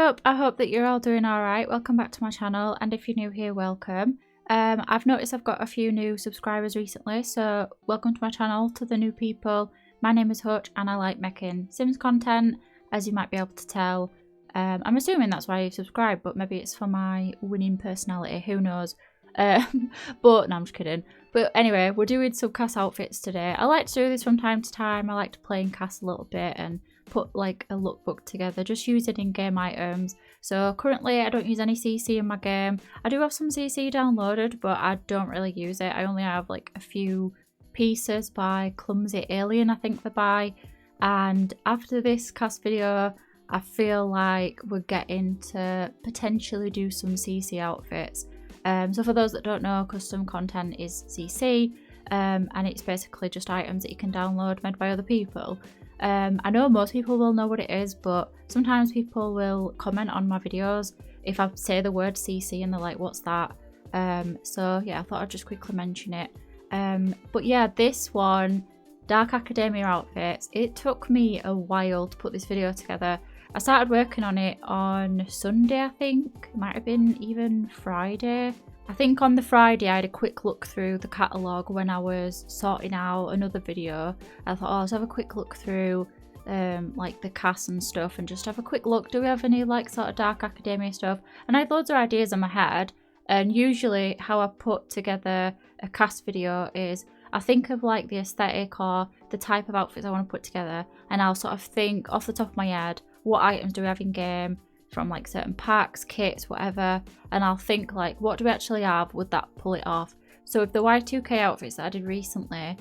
up? I hope that you're all doing alright. Welcome back to my channel, and if you're new here, welcome. I've noticed I've got a few new subscribers recently, so welcome to my channel. To the new people, my name is Hutch and I like making Sims content, as you might be able to tell. I'm assuming that's why you subscribe, but maybe it's for my winning personality, who knows. But no, I'm just kidding. But anyway, we're doing some CAS outfits today. I like to do this from time to time. I like to play in CAS a little bit and put like a lookbook together, just using in-game items. So currently I don't use any CC in my game. I do have some CC downloaded, but I don't really use it. I only have like a few pieces by Clumsy Alien, I think they're by. And after this CAS video, I feel like we're getting to potentially do some CC outfits. So for those that don't know, custom content is CC, and it's basically just items that you can download made by other people. I know most people will know what it is, but sometimes people will comment on my videos if I say the word CC and they're like, what's that? So yeah, I thought I'd just quickly mention it. But yeah, this one, Dark Academia outfits, it took me a while to put this video together. I started working on it on Sunday, I think. It might have been even Friday. I think on the Friday I had a quick look through the catalogue when I was sorting out another video. I thought, oh, let's have a quick look through like the CAS and stuff and just have a quick look. Do we have any like sort of Dark Academia stuff? And I had loads of ideas in my head. And usually how I put together a CAS video is I think of like the aesthetic or the type of outfits I want to put together, and I'll sort of think off the top of my head, what items do we have in game from like certain packs, kits, whatever, and I'll think like, what do we actually have, would that pull it off? So with the Y2K outfits that I did recently,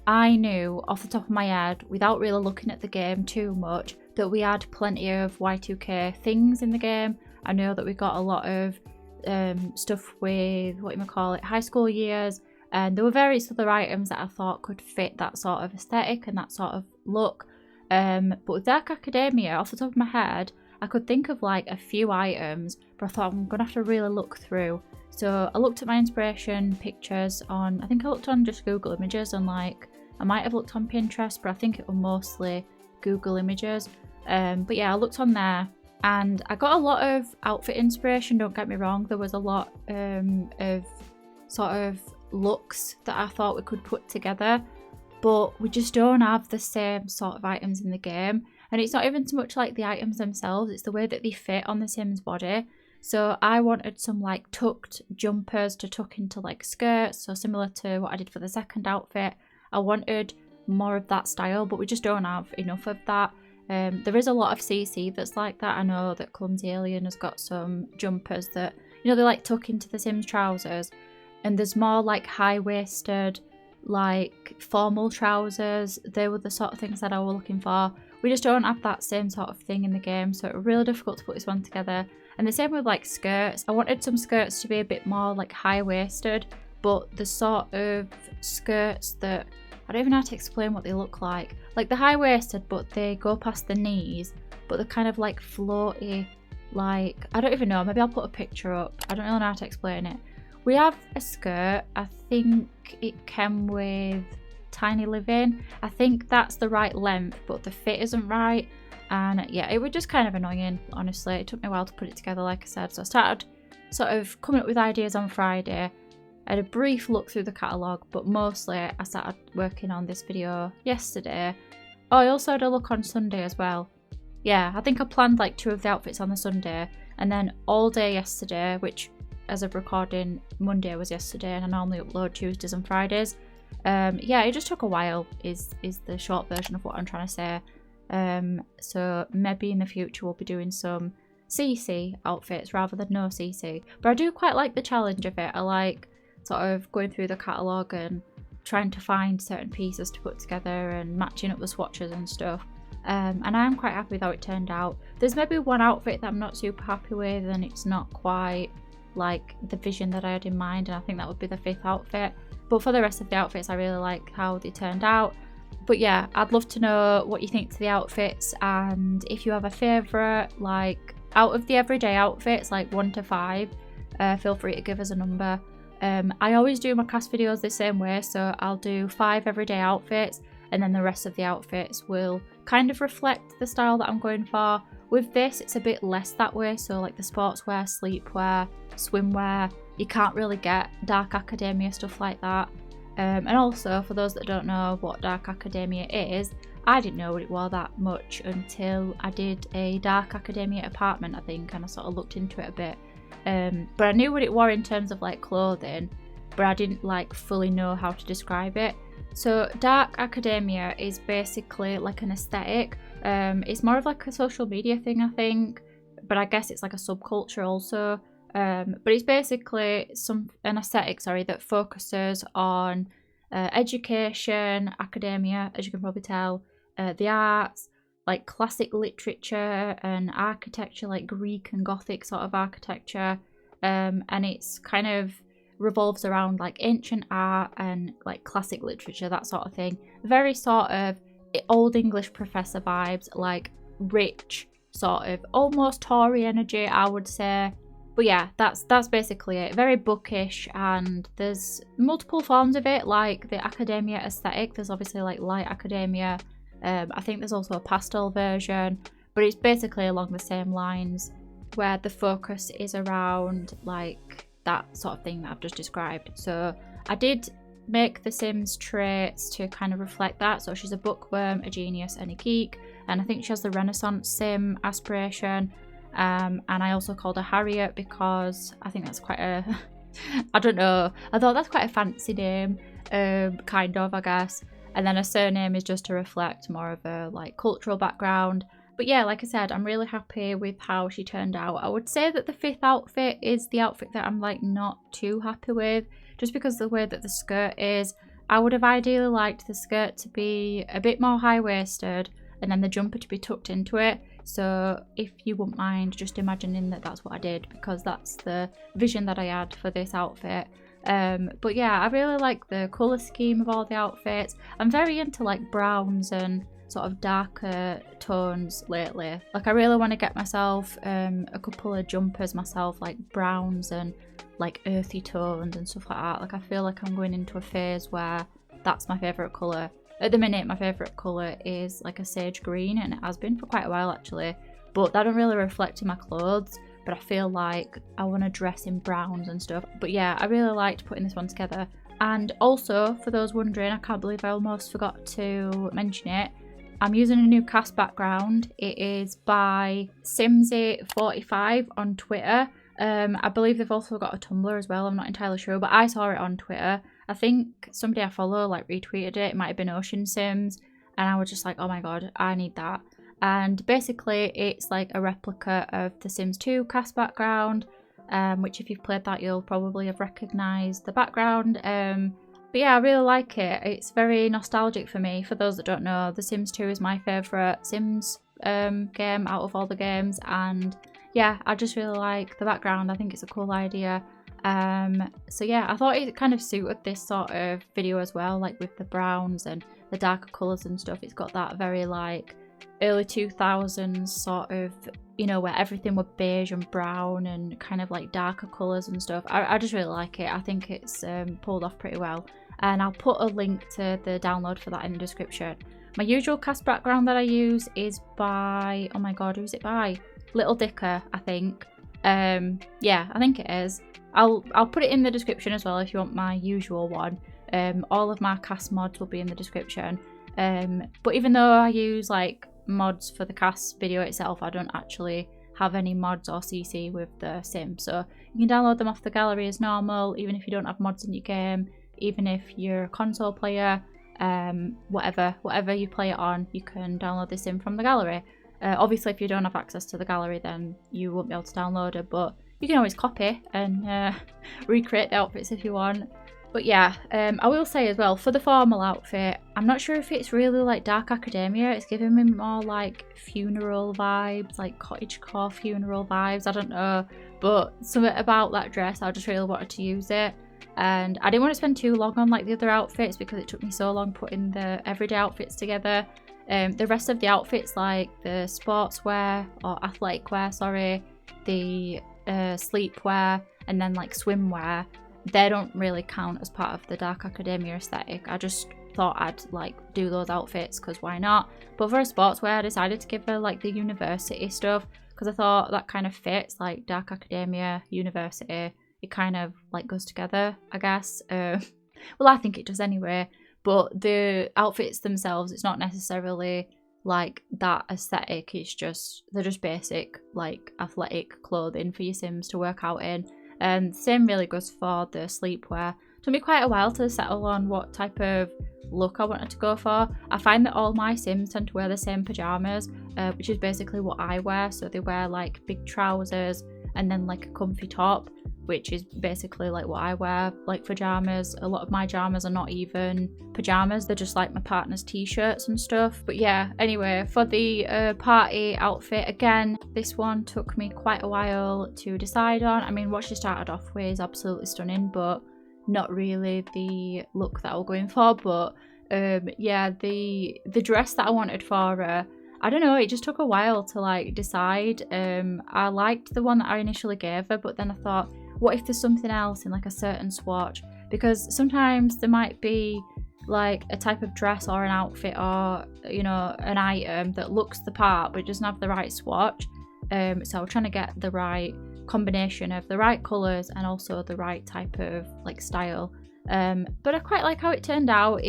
I knew off the top of my head, without really looking at the game too much, that we had plenty of Y2K things in the game. I know that we got a lot of stuff with, what you might call it, high school years, and there were various other items that I thought could fit that sort of aesthetic and that sort of look. But with Dark Academia, off the top of my head, I could think of like a few items, but I thought I'm gonna have to really look through. So I looked at my inspiration pictures on, I think I looked on just Google Images, and like I might have looked on Pinterest, but I think it was mostly Google Images. But yeah, I looked on there and I got a lot of outfit inspiration, don't get me wrong. There was a lot of sort of looks that I thought we could put together, but we just don't have the same sort of items in the game. And it's not even so much like the items themselves, it's the way that they fit on the Sims body. So I wanted some like tucked jumpers to tuck into like skirts, so similar to what I did for the second outfit. I wanted more of that style, but we just don't have enough of that. There is a lot of CC that's like that. I know that Clumsy Alien has got some jumpers that, you know, they like tuck into the Sims trousers. And there's more like high-waisted, like formal trousers. They were the sort of things that I was looking for. We just don't have that same sort of thing in the game, so it was really difficult to put this one together. And the same with like skirts. I wanted some skirts to be a bit more like high-waisted, but the sort of skirts that, I don't even know how to explain what they look like. Like they're high-waisted, but they go past the knees, but they're kind of like floaty, like, I don't even know, maybe I'll put a picture up. I don't really know how to explain it. We have a skirt, I think it came with Tiny Living. I think that's the right length, but the fit isn't right. And yeah, it was just kind of annoying, honestly. It took me a while to put it together, like I said. So I started sort of coming up with ideas on Friday. I had a brief look through the catalogue, but mostly I started working on this video yesterday. Oh, I also had a look on Sunday as well. Yeah, I think I planned like 2 of the outfits on the Sunday, and then all day yesterday, which as of recording, Monday was yesterday, and I normally upload Tuesdays and Fridays. Yeah, it just took a while is the short version of what I'm trying to say. So maybe in the future we'll be doing some CC outfits rather than no CC. But I do quite like the challenge of it. I like sort of going through the catalogue and trying to find certain pieces to put together and matching up the swatches and stuff. And I am quite happy with how it turned out. There's maybe one outfit that I'm not super happy with, and it's not quite like the vision that I had in mind, and I think that would be the 5th outfit. But for the rest of the outfits, I really like how they turned out. But yeah, I'd love to know what you think to the outfits, and if you have a favourite, like out of the everyday outfits, like 1 to 5, feel free to give us a number. I always do my CAS videos the same way, so I'll do 5 everyday outfits, and then the rest of the outfits will kind of reflect the style that I'm going for. With this, it's a bit less that way. So like the sportswear, sleepwear, swimwear, you can't really get dark academia stuff like that. And also, for those that don't know what dark academia is, I didn't know what it was that much until I did a dark academia apartment, I think, and I sort of looked into it a bit. But I knew what it was in terms of like clothing, but I didn't like fully know how to describe it. So dark academia is basically like an aesthetic. It's more of like a social media thing, I think, but I guess it's like a subculture also. But it's basically an aesthetic, that focuses on education, academia, as you can probably tell, the arts, like classic literature and architecture, like Greek and Gothic sort of architecture, and it's kind of revolves around like ancient art and like classic literature, that sort of thing. Very sort of old English professor vibes, like rich, sort of almost Tory energy, I would say. But yeah, that's basically it. Very bookish, and there's multiple forms of it, like the academia aesthetic. There's obviously like light academia. I think there's also a pastel version, but it's basically along the same lines, where the focus is around like that sort of thing that I've just described. So I did make the Sims traits to kind of reflect that. So she's a bookworm, a genius, and a geek, and I think she has the Renaissance Sim aspiration. And I also called her Harriet because I think that's quite a I don't know, I thought that's quite a fancy name, kind of, I guess. And then her surname is just to reflect more of a like cultural background. But yeah, like I said, I'm really happy with how she turned out. I would say that the 5th outfit is the outfit that I'm like not too happy with, just because of the way that the skirt is. I would have ideally liked the skirt to be a bit more high-waisted and then the jumper to be tucked into it. So if you wouldn't mind just imagining that that's what I did, because that's the vision that I had for this outfit. But yeah, I really like the colour scheme of all the outfits. I'm very into like browns and sort of darker tones lately. Like I really want to get myself a couple of jumpers myself, like browns and like earthy tones and stuff like that. Like I feel like I'm going into a phase where that's my favourite colour. At the minute, my favourite colour is like a sage green, and it has been for quite a while actually, but that don't really reflect in my clothes. But I feel like I want to dress in browns and stuff. But yeah, I really liked putting this one together. And also, for those wondering, I can't believe I almost forgot to mention it, I'm using a new CAS background. It is by Simsy45 on Twitter. I believe they've also got a Tumblr as well, I'm not entirely sure, but I saw it on Twitter. I think somebody I follow like retweeted it. It might have been Ocean Sims, and I was just like, oh my god, I need that. And basically it's like a replica of the Sims 2 CAS background, which if you've played that you'll probably have recognised the background. But yeah, I really like it. It's very nostalgic for me. For those that don't know, The Sims 2 is my favourite Sims game out of all the games, and yeah, I just really like the background. I think it's a cool idea. So yeah, I thought it kind of suited this sort of video as well, like with the browns and the darker colours and stuff. It's got that very like early 2000s sort of, you know, where everything was beige and brown and kind of like darker colours and stuff. I just really like it. I think it's pulled off pretty well, and I'll put a link to the download for that in the description. My usual CAS background that I use is by, oh my god, who's it by? Little Dicker, I think. Yeah, I think it is. I'll put it in the description as well if you want my usual one. All of my CAS mods will be in the description. But even though I use like mods for the CAS video itself, I don't actually have any mods or CC with the sim. So you can download them off the gallery as normal, even if you don't have mods in your game, even if you're a console player, whatever you play it on, you can download the sim from the gallery. Obviously, if you don't have access to the gallery, then you won't be able to download it, but you can always copy and recreate the outfits if you want. But yeah, I will say as well, for the formal outfit, I'm not sure if it's really like dark academia. It's giving me more like funeral vibes, like cottagecore funeral vibes. I don't know, but something about that dress, I just really wanted to use it. And I didn't want to spend too long on like the other outfits because it took me so long putting the everyday outfits together. The rest of the outfits, like the sportswear or athletic wear, sorry, the sleepwear, and then like swimwear, they don't really count as part of the dark academia aesthetic. I just thought I'd like do those outfits because why not. But for a sportswear, I decided to give her like the university stuff because I thought that kind of fits, like dark academia, university. It kind of like goes together, I guess. Well, I think it does anyway. But the outfits themselves, it's not necessarily like that aesthetic. It's just, they're just basic like athletic clothing for your Sims to work out in. And same really goes for the sleepwear. It took me quite a while to settle on what type of look I wanted to go for. I find that all my Sims tend to wear the same pajamas, which is basically what I wear. So they wear like big trousers and then like a comfy top, which is basically like what I wear, like pajamas. A lot of my pajamas are not even pajamas, they're just like my partner's t-shirts and stuff. But yeah, anyway, for the party outfit, again, this one took me quite a while to decide on. I mean, what she started off with is absolutely stunning, but not really the look that I was going for. But yeah, the dress that I wanted for her, I don't know, it just took a while to like decide. I liked the one that I initially gave her, but then I thought, what if there's something else in like a certain swatch? Because sometimes there might be like a type of dress or an outfit or, you know, an item that looks the part but it doesn't have the right swatch. So I was trying to get the right combination of the right colours and also the right type of like style. But I quite like how it turned out.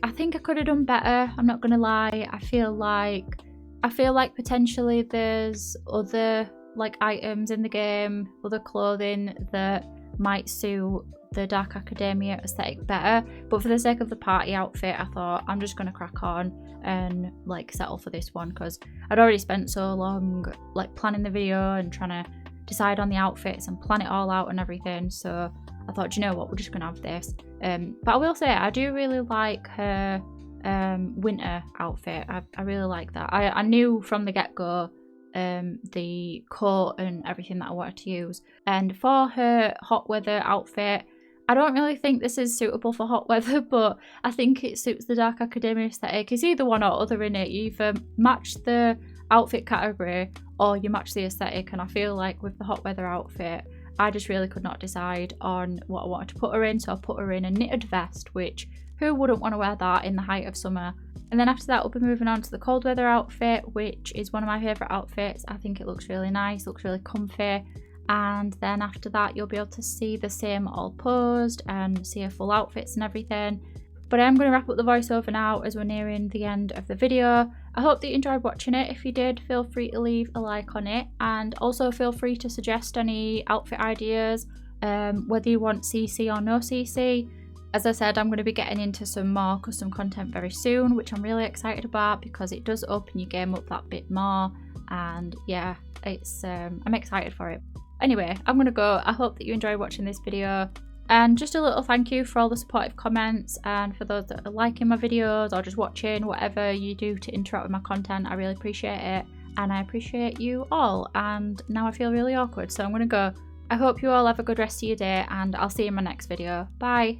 I think I could have done better, I'm not gonna lie. I feel like potentially there's other like items in the game, other clothing that might suit the dark academia aesthetic better, but for the sake of the party outfit, I thought I'm just gonna crack on and like settle for this one because I'd already spent so long like planning the video and trying to decide on the outfits and plan it all out and everything. So I thought, do you know what, we're just gonna have this. But I will say I do really like her winter outfit. I really like that. I knew from the get-go the coat and everything that I wanted to use. And for her hot weather outfit, I don't really think this is suitable for hot weather, but I think it suits the dark academia aesthetic. It's either one or other in it. You either match the outfit category or you match the aesthetic, and I feel like with the hot weather outfit, I just really could not decide on what I wanted to put her in, so I put her in a knitted vest, which who wouldn't want to wear that in the height of summer? And then after that, we'll be moving on to the cold weather outfit, which is one of my favourite outfits. I think it looks really nice, looks really comfy. And then after that, you'll be able to see the same all posed and see her full outfits and everything. But I am going to wrap up the voiceover now as we're nearing the end of the video. I hope that you enjoyed watching it. If you did, feel free to leave a like on it, and also feel free to suggest any outfit ideas, whether you want CC or no CC. As I said, I'm going to be getting into some more custom content very soon, which I'm really excited about because it does open your game up that bit more. And yeah, it's I'm excited for it. Anyway, I'm going to go. I hope that you enjoyed watching this video. And just a little thank you for all the supportive comments and for those that are liking my videos or just watching, whatever you do to interact with my content. I really appreciate it, and I appreciate you all. And now I feel really awkward, so I'm going to go. I hope you all have a good rest of your day, and I'll see you in my next video. Bye!